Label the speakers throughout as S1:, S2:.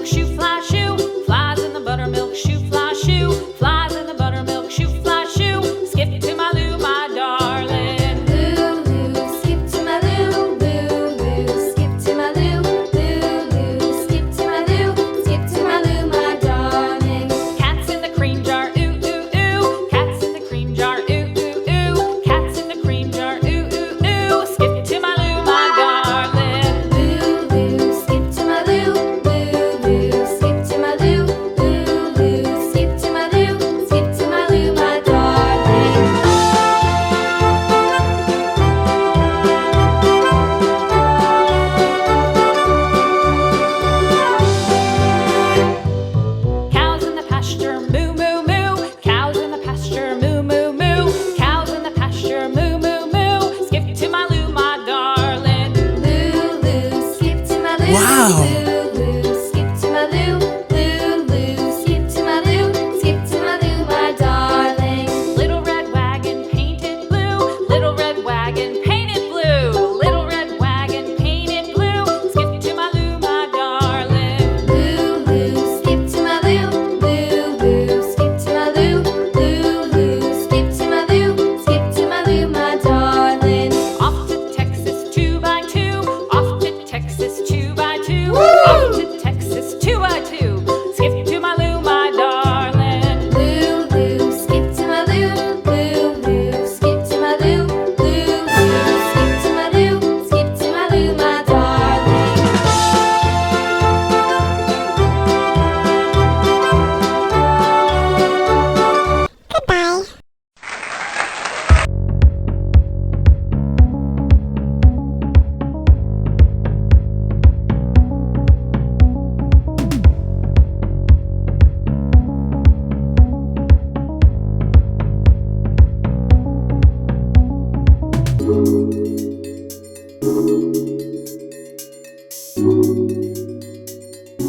S1: buttermilk shoe, fly shoe. Flies in the buttermilk shoe, fly shoe. Flies in the buttermilk shoe, fly shoe. Skip to my Lou, my darling.
S2: Lou, skip to my Lou, Lou, skip to my Lou, Lou, skip to my Lou, skip to my Lou, my darling.
S1: Cats in the cream jar, ooh, ooh, ooh. Cats in the cream jar, ooh, ooh, ooh. Cats in the cream jar, ooh, ooh, ooh. Skip to my Lou, my darling.
S2: Lou, skip to my Lou, Lou, skip to my Lou, Lou, skip to my Lou, skip to my Lou, my darling.
S1: Cows in the pasture, moo, moo, moo. Cows in the pasture, moo, moo, moo. Cows in the pasture, moo, moo, moo. Skip to my Lou, my darling.
S2: Lou, skip to my Lou.
S3: Wow.
S2: Lou, skip to my Lou. Lou, skip to my Lou. Skip to my Lou, my darling.
S1: Little red wagon painted blue. Little red wagon painted blue. Little red wagon painted blue. Skip to my Lou, my darling.
S2: Lou, skip to my Lou. Lou, skip to my Lou. Lou, skip to my Lou. Skip to my Lou, my darling.
S1: Off to Texas 2x2. Off to Texas 2x2. Off to Texas 2x2. Skip to my Lou, my darling.
S2: Lou, skip to my Lou. Lou, skip to my Lou. Lou, skip to my Lou. Skip to my Lou, my darling.
S4: Goodbye.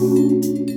S2: Thank you.